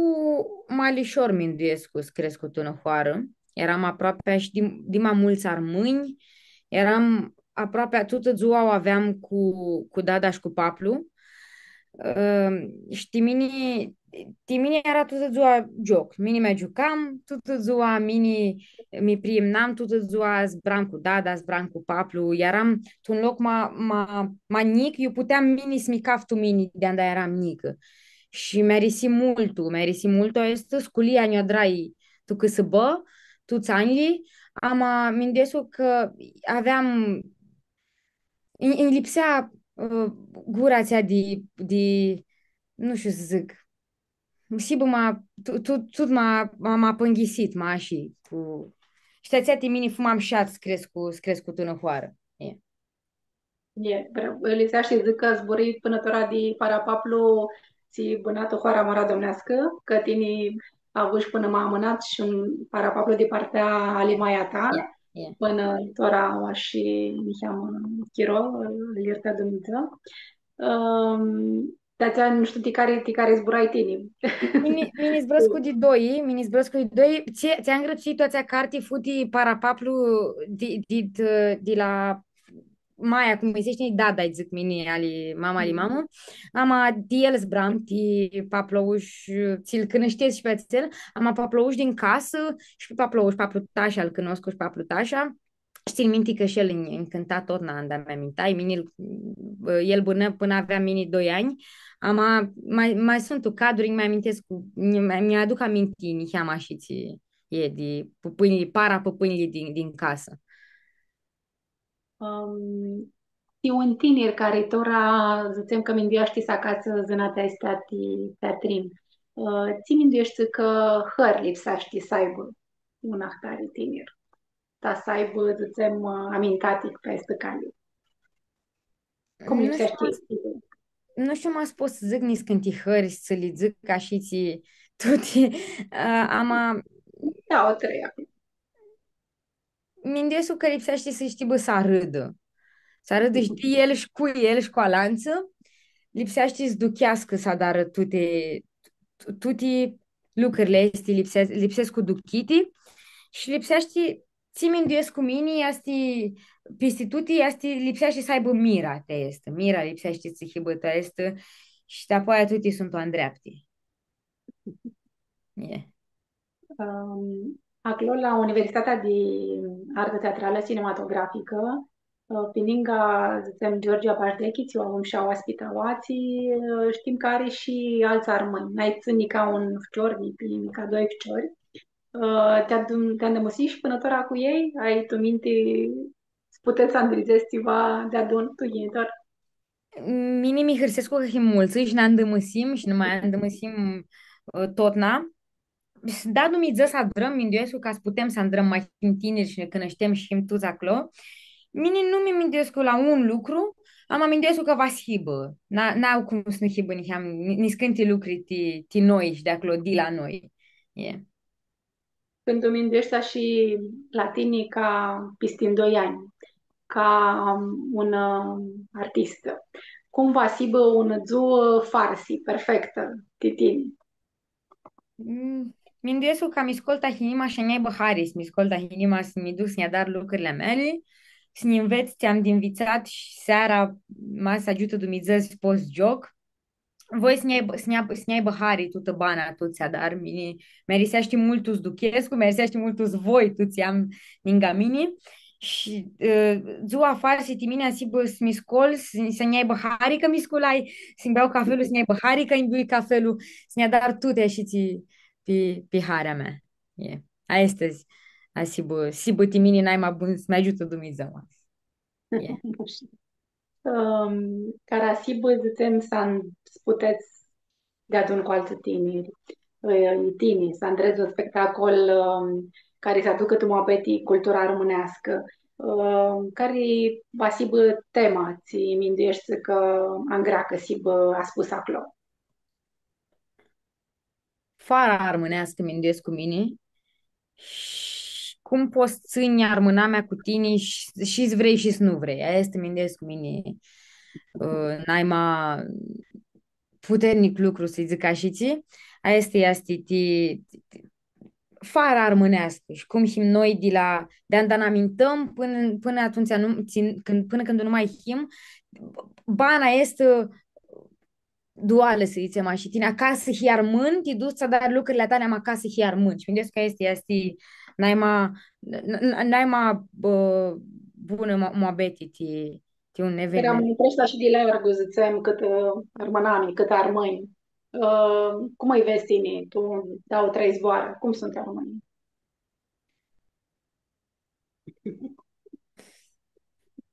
malișor minduiescu crescut în Hoară. Eram aproape și din mai mulți armâni. Eram aproape toată ziua o aveam cu dada și cu paplu. Și timini era toată ziua joc. Mini me jucam, toată ziua mini mi priimnam, toată ziua zbram cu dada, zbram cu paplu. Eram un loc ma nic, eu puteam mini smicaf tu mini de anda eram mică. Și merisi multo, este sculia nea drai tu că să bă, tu țanli, ama mindesu că aveam, îmi lipsea gura țea nu știu să zic, Sibă m-a pânghisit, m-a și cu... Știați, mini fumam șat crescut în hoară. E. Lisea și zic că zburit până tora de parapaplu si bănat o hoara mara domnească, că tini avuși până m-a amânat și un parapaplu de partea alimaia ta, E, e. până tora și mi cheamă Chiro, îl iertă Dumnezeu. De-aia nu știu de care zburai tini. Mini zbrăscu de doi, mini zbrăscu de doi, ți-am grățit toate cartii futi parapaplu de la Maia, cum îi zice, da, da, zic mini ali mamă, ama de el zbram, de paplouș, ți-l câneștezi și pe țel, ama paplouș din casă și pe paplouș, paplutașa, îl cunosc și paplutașa, și țin minte că și el încânta tot na anda mea mintai, el până avea mini 2 ani, mai sunt o cadru, mi amintesc, mi-aduc aminti, ni cheama și ți, e de pupâinile, para pupâinile din casă. Um, e un tineri care tora, zicem că minduiești să acasă zânata este teatrin. Ți minduiești că hăr lipsești să aibă un ahtare tineri. Ta să aibă, zicem, amintatic pe este cale. Cum Nu știu, lipsești? nu știu m-a spus să zic nici cântihări, să le zic ca și ți tuti. Ama Da, o treia. mindesul că lipsește să știi bă să râdă. Să râdă și el și cu alanță. Lipsește să duchească să dară tuti lucrurile este lipsesc cu duchiti și lipsește ți minduiesc cu mine este pistituti este lipsește să aibă mira te este. Mira lipsește să hibătă este și apoi tuti sunt o îndreapti. Yeah. Acolo, la Universitatea de Artă Teatrală Cinematografică, pe lângă, zicem, Georgia Pașdechi, o avem și a ospitałații, știm că are și alți armâni. N-ai ținut ca un fcior, ca doi fciori. Te-a îndemăsit și până tora cu ei? Ai tu minte, puteți să îndrizezi ceva de adun tu genitor? Mini mi hârsesc cu mulți și ne îndămăsim și nu mai îndămăsim totna. Da, nu mi ză să adrăm minduiescu ca să putem să andrăm mai fiind tineri și ne cunoștem și știm toți acolo. Mine nu mi minduiescu la un lucru, am aminduiescu că va schibă. N-au cum să nu schibă ni scânti lucruri ti noi și de acolo, de la noi. Yeah. Când tu mindești și la tine ca pistin 2 ani, ca un artist, cum va sibă un zu farsi, perfectă, titini. Minduiescu ca mi scolta hinima și ne Haris, mi scolta hinima să mi duc să ne dar lucrurile mele, să ne înveți, te-am de învițat și seara să ajută Dumnezeu să poți joc. Voi să ne aibă hari tută bana tuția, dar mini merisește multus duchescu, merisește multus voi tuțiam ninga mini. Și ziua afară să timine si bă să mi scol, să ne aibă hari că mi scolai, să-mi beau cafelul, să ne aibă hari că îmi bei cafelul, să ne dar tute și ți pe harea mea. Yeah. A astăzi, a si bă timine n-ai mai bun să mă ajută Dumnezeu. Yeah. Cara sibă, zicem, să puteți de adun cu alți tineri, tini, să andrezi un spectacol care să aducă tumapeti cultura românească, care va sibă tema, ți minduiești că angreacă sibă a spus acolo. Fara armânească minduiesc cu mine. Și cum poți ține armâna mea cu tine și vrei și nu vrei. Aia este mindesc cu mine. Naima puternic lucru, să-i zic așa, ți? Aia este fara armânească și cum him noi de andan amintăm până atunci până când nu mai him bana este duală, să zicem așa, tine acasă hi armând, ti duci să dar lucrurile tale am acasă hi armând. Și gândesc că este naima bună moabeti ti un Eram eveniment. preșta și de largu, ziceam, cât armânami, cât armâni. Cum îi vezi tine? Tu dau 3 zboare. Cum sunt armânii?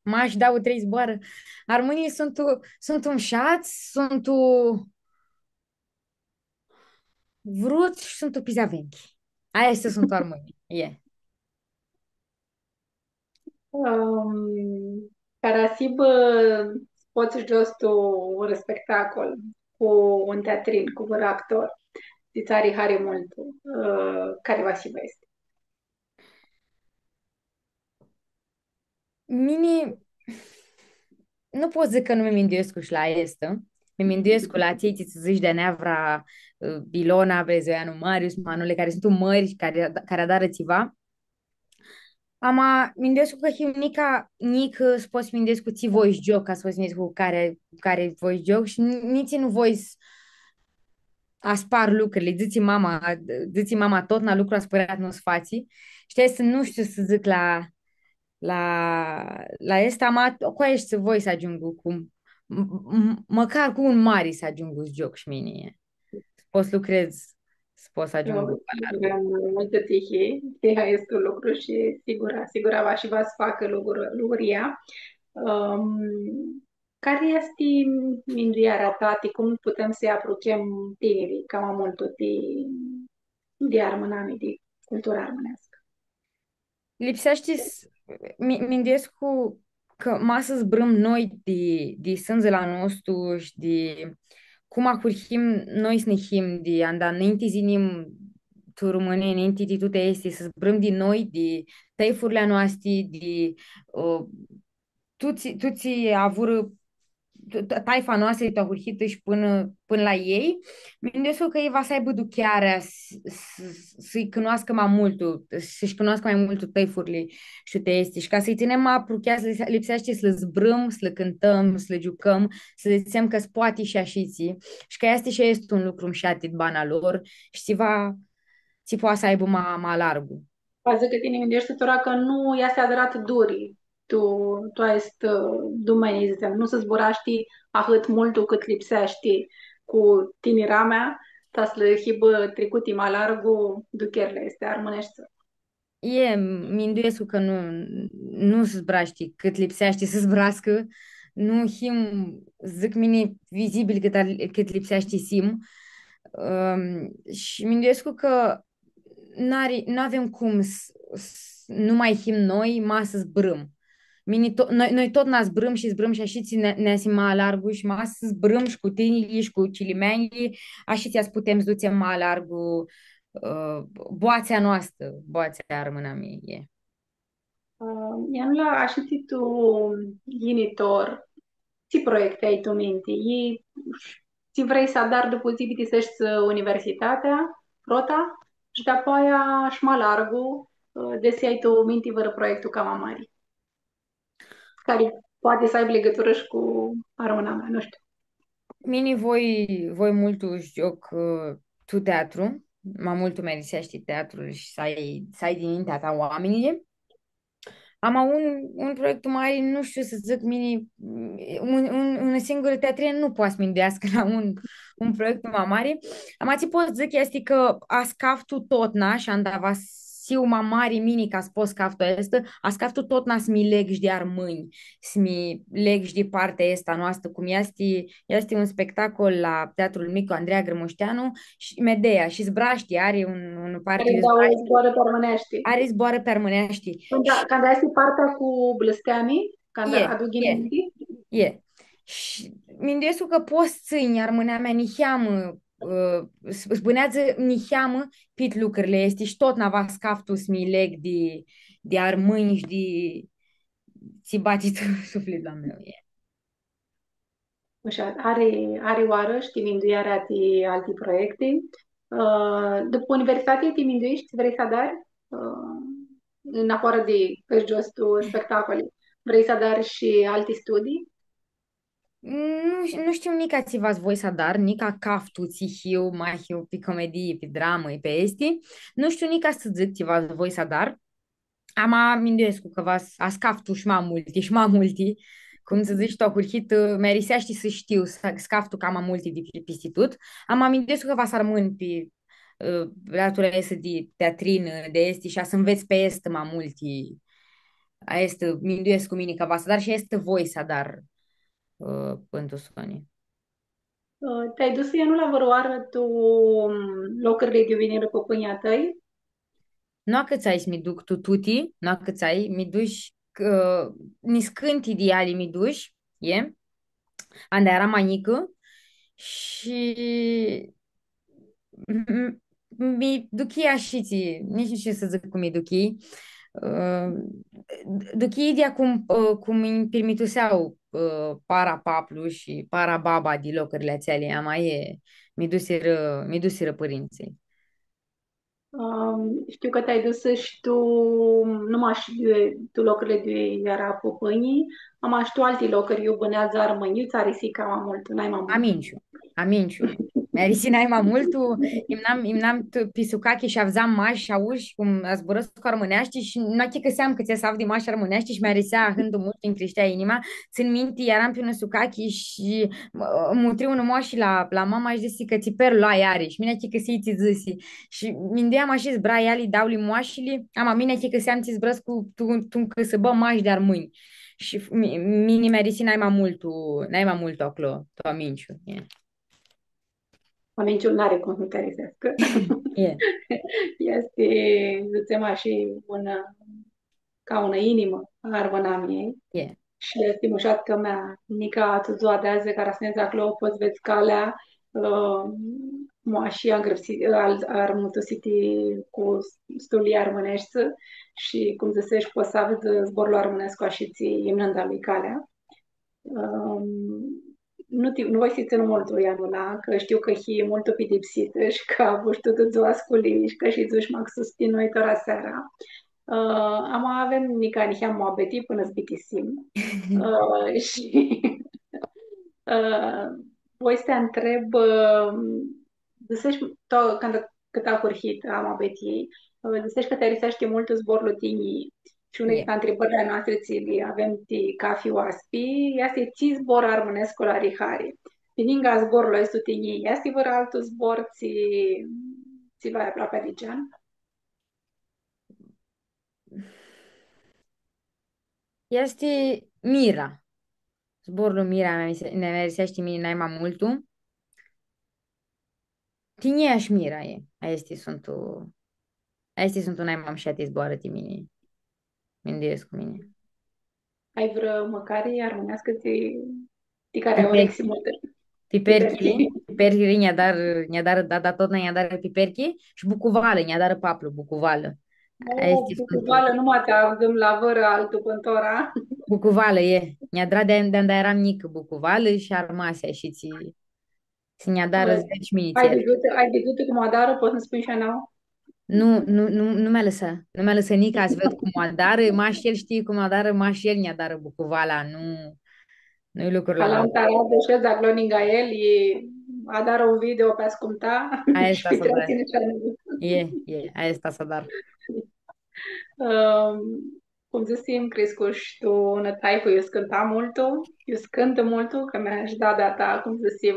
M-aș dau 3 zboară. Armânii sunt un șaț, sunt vrut și sunt pizavenchi. Aia este sunt armânii. E. Carasib, poți jos tu un spectacol cu un teatrin, cu un actor. Ti țari hari mult. Care va și vesti? Mini, nu pot zic că nu mi minduiesc și la este. Mi minduiesc la cei ce zici de Nevra, Ilona, Brezoianu, Marius, Manole, care sunt mări, care adară țiva. Ama mindescu că hiunica nic spos mindescu ți voice joc, ca spos mindescu care voice joc și nici nu voice aspar lucrurile. Ziți mama tot na lucru aspărat nu sfații. Știi să nu știu să zic la esta, ma cu ești să voi să ajung măcar cu un mare să ajung joc și mine. Poți lucrez, să poți să ajung la largul. Am multă tihie. Tiha este un lucru și sigura va și va să facă lucruria. Um, care este minduiarea ta? Cum putem să-i apropiăm tinerii? Cam mult de armânami, de cultura armânească. Lipsește Mindescu că masă zbrâm noi de sânge la nostru și de cum acurhim noi să ne him de anda înainte zinim tu române, înainte de tute este să zbrâm din noi, de tăifurile noastre, de tuți avură taifa noastră e hurhită și până la ei, mi că ei va să aibă duchearea să-i cunoască mai mult, să-și cunoască mai mult tăifurile și te este. Și ca să-i ținem mai apropiați, lipsește să le zbrâm, să le cântăm, să le jucăm, să le zicem că poate și așiții. Și că este și este un lucru mșatit bana lor și ți poate să aibă mai largul. Pază că tine gândești tuturor că nu ia se adevărat duri. Tu ești dumai, zicem, nu se zburaști ahât mult cât lipsești cu tinera mea, ta să le hibă trecuti mai largu, ducherle este armânești. Minduiescu că nu se zbraști cât lipsește să zbrască, nu him, zic mine, vizibil cât lipsește sim. Și minduiescu că nu avem cum nu mai him noi, să zbrâm. Noi tot ne zbrâm și zbrâm și așa ne mai largu și să zbrâm și cu tinii și cu cilimeanii, așa ți putem să ducem mai largu boațea noastră, boațea armâna mie. Iar la așa tu genitor, ce proiecte ai tu minte? Ți vrei să adar după zi să ești universitatea, rota, și de aia și mai largu, desi ai tu minte vără proiectul cam mare, care poate să aibă legătură și cu armâna mea, nu știu. Mini voi mult joc tu teatru, mai mult merisești teatrul și să ai din mintea ta oamenii. Am un proiect mare, nu știu să zic, un singur teatrin nu poate să mindească la un proiect mai mare. Am ți pot zic este că a scaftu tot na și andava siu ma mare mini ca spus scaftu este, a scaftu tot na mi leg de armâni, mi leg de partea asta noastră, cum este un spectacol la Teatrul Micu Andreea Grămușteanu și Medea și zbraști, are un Care parte de dau zbraști, zboară permânești. are zboară permânești. Când ai partea cu blăsteanii, când E, aduc e, ghinemiti, e. Și mindesul că poți țâni, ar mânea mea niheamă, spuneață niheamă pit lucrurile este și tot n-ava scaftus mi leg de armâni și de ți bati tu suflet la meu. E. Așa, are oară și timinduiarea de alte proiecte. După universitate te minduiești, vrei să adari? În afară de pe jos tu spectacole, vrei să adari și alte studii? Nu știu nica ți vas voi să dar, nica caftu, ți hiu, mai hiu, pe comedie, pe dramă, pe esti. Nu știu nica să zic ți vas voi să dar. Ama minduiescu că vas ascaftu și mai multi. Cum să zici tu, curhit, merisești să știu, scaftu cam multi de pistitut. Ama minduiescu că vas să rămân pe latura este de teatrin, de esti și a să înveți pe est mai multi. A este, minduiesc cu mine că vas să dar și este voi să dar pentru Sony. Te-ai dus să nu la văroară tu locurile de vinere pe pâinea tăi? Nu cât ai mi duc tu tuti, nu cât ai, mi duci ni scânt ideali mi duci, e? Ande era mai mică și mi duchia și ți, nici nu știu să zic cum mi duchi. Uh, duchi de acum cum îmi permituseau para paplu și para baba de locurile ațele, mai e, mi duseră părinții. Știu că te-ai dus și tu, numai și tu locurile de era pe pâinii, am și tu alte locuri, eu bânează armăniuța, risica mai mult, n-ai mai mult. Aminciu, aminciu. Merisi mai multu, im n-am pisucaki și avzam maș și auși cum a zburăs cu armânești și nu că seam că ți sav de maș armânești și mi-a hândul mult în creștea inima. Țin minte, eram pe un sucaki și mutriu un moși la mama și zisi că ți per lua iari și mine că si ți zisi. Și mindeam așa zbra iali dauli moașili, ama mine că seam ți zbrăs cu tu că să bă maș de armâni. Și mini merisi n-ai mai mult acolo, tu aminciu. Yeah. Aminciul n-are cum să te risească. Yeah, Este, zicem și ca una inimă a armănamiei. yeah. Și este mușatcă mea, nica tu ziua de azi, care să ne acolo, poți veți calea, moașii ar mutositi cu stulii armânești și cum zicești, poți să aveți zborul armânesc cu așiții imnânda lui calea. Um, nu voi să țin mult anul ăla, că știu că e mult pedepsită și că a avut tot ziua sculi și că și zuși m-a susținut tora seara. Am avem nica nihea moabeti până zbitisim. Și voi să te întreb, găsești tot când cât a curhit am abetii, găsești că te risește mult zborul tinii și una Yeah. dintre întrebările noastre ți le avem de cafi oaspi, este ți zbor armânescu la rihari. Pininga zborul ăsta tinii, este văr altul zbor ți vai aproape de gen? Este Mira. Zborul Mira ne merisește mine mai multu. Tinia și Mira e. Aesti sunt un ai mam și zboară ti mine. Mândesc cu mine. Ai vreo măcare armânească de care au rexi Piperchi. multe Piperchi. piperchi? Piperchi ne-a dar, da tot ne-a dar piperchi și bucuvală, ne-a dar paplu, bucuvală. Nu, Aesti sunt bucuvală, nu mă te avem la vără altul pântora. bucuvală, e. Ne-a dat de eram mică bucuvală și armasea și ți ne-a dar zeci minițeri. Ai văzut cum adară, poți să-mi spui și nou? Nu mi-a lăsat. Nu mi-a lăsat nici să văd cum o adară. Maș el știe cum o adară, maș el ne adară Bucuvala. Nu-i lucruri la Alam mal. tarat de șez a gloninga el, adară un video pe ascumta Aia și este pe să dar. ține ce Aia este să dar. cum zis, crescut și tu în taipă, eu scânta mult, eu scântă mult, că mi-aș da data, cum zis,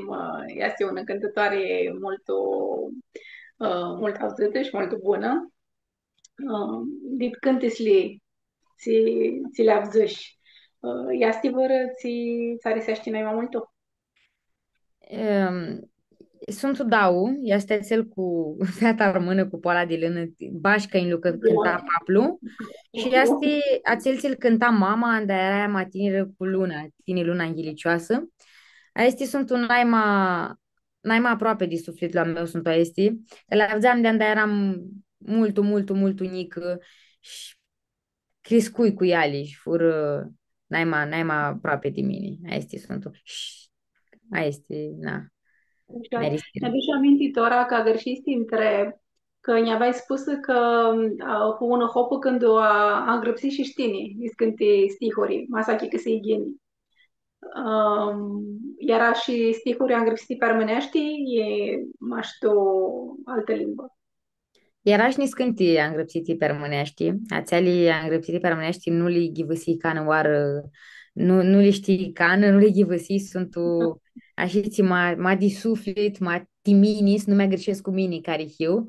este o cântătoare mult, mult auzită și mult bună. Dit cântisli ți le avzăși. Este vără, ți arisești mai mult? Sunt dau, este cel cu fata română cu poala de lână, bașca în lucru cânta paplu. Și este acel ți-l cânta mama, dar era aia mai tineră cu luna, tine luna înghilicioasă. Aesti sunt un naima aproape de sufletul meu, sunt aesti. Le aveam de anda eram mult unică și crescui cu ele și fură naima aproape de mine. Aesti sunt. Aia este, na, Ne merisire. aduce amintitora că găršisti întreb că ne-aveai spus că cu ună hopă când a îngrăpsit și știni, când te stihori, masa că se igieni. Era și stihuri a îngrăpsit permânești, e mașto altă limbă. Iarași niscânti a îngrăpsiti permânești, ațelii a îngrăpsiti permânești nu li ghivăsi cană oară, nu li știi cană, nu li ghivăsi, sunt o, așiți ma di suflet, ma timinis, nu mai greșesc cu mine care hiu,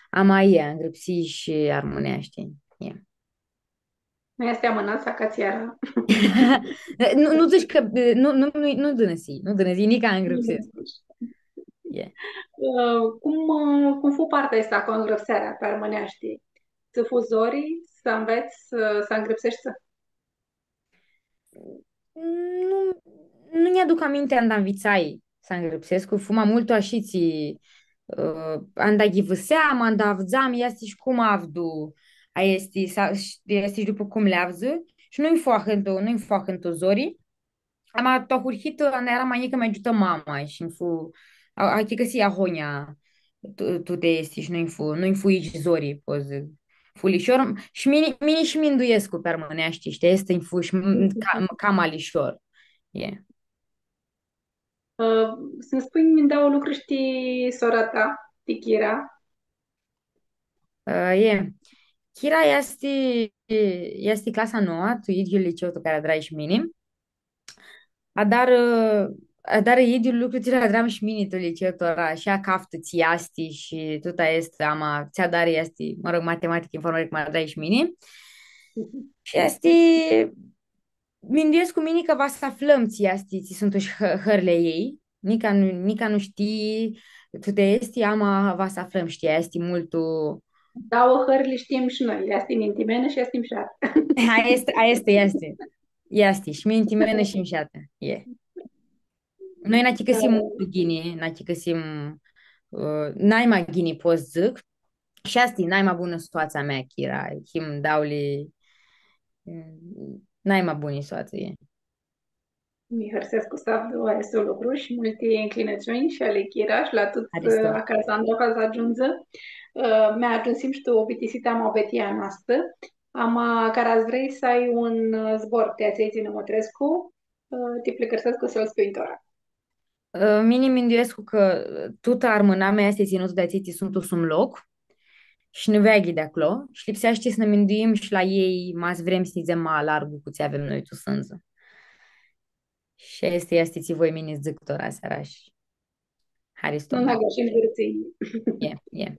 ama ea îngrăpsi și armânești. Yeah. Nu este amânat sa ca țiara. Nu zici că, nu dânăsi, nu dânăsi, nica îngrăpsesc. Yeah. Cum fu partea asta cu îngrăpsarea permânești? Să fuzorii, să înveți să îngrăpsești. Nu, nu mi-aduc aminte andanvițai să îngrăpsescu, fuma mult așiții, anda ghivăseam, anda avzam, este și cum avdu, a este, este și după cum le avză, și nu-i foahânto zori, ama tohurhit, anda era mai mică, mai ajută mama, și nu fu, a că si ahonia, tu te este, și nu-i fu aici zori, poz, fulișor, și mini și minduiescu permânești, știi, este în fu, și cam alișor. Yeah. Să-mi spui, mi dau lucruri, știi, sora ta, Tichira. Yeah. Kira este clasa nouă, tu iedi liceu tu care dragi și mini. A dar iedi lucru tira dram și mini tu liceu tu ora, așa caftă ți asti și tuta este ama, ți-a dar este, mă rog, matematică, informatică, mă dragi și mini. Și este minduiesc cu mini că va să aflăm ți asti, ți sunt și hărle ei. Nica nu știi, tu te este, ama va să aflăm, știi, este multul. Două hări le știm și noi, le astim intimene și astim șar. Este. Este. Și minti mene și mșată. E. Noi n-ați găsim mult ghini, n-ați găsim, n-ai mai ghini poți zic. Și asta e n-ai mai bună situația mea, Kira. Him dauli, n-ai mai bună situație. Mi hărsesc cu sabdu este un lucru și multe înclinațiuni și ale Chira și la tot Aristo. Alexandra să ajungă. Mi-a ajuns și tu obitisita mă obetia noastră. Ama care ați vrei să ai un zbor te ați ține Motrescu, te plecărsesc cu să-l spui tora. Mini minduiescu că tuta armâna mea este ținută de ațiții sunt sum loc și nu veghi de acolo și lipsește să ne minduim și la ei mas vrem să ne zem mai largul cu ce avem noi tu sânză. Și este ți voi mini zic tora searaș. Nu ne Haristom. găsim vârții. Yeah.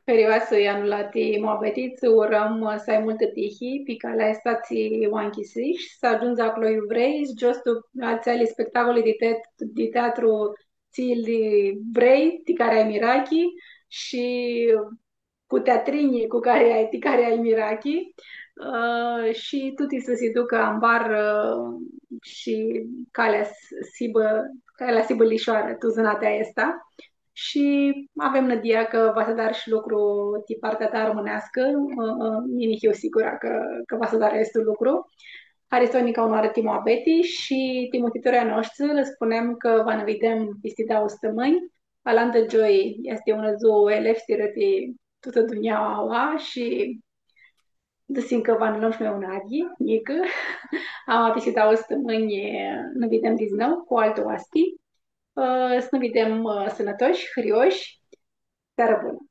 Perioasă i anulati moabetiți, urăm să ai multă tihi, pica la stații Oanchisiș, să ajungi acolo vrei, jos tu alți spectacole de teatru țil vrei, de care ai mirachi și cu teatrini cu care ai mirachi și tu să se ducă în bar și calea sibă lișoară, tu zânatea asta și avem nădia că va să dar și lucru de partea ta românească, nimic eu sigură că va să dar restul lucru. Aristonica onoare Timo Abeti și timotitoria noștri le spunem că va ne vedem peste 2 săptămâni. Alanda Joy este una zo elev stirăti toată duniaua și desin că va ne luăm și noi un adi, mică. Am peste 2 săptămâni ne vedem din nou cu altă oasti. Să ne vedem sănătoși, hrioși, seară bună!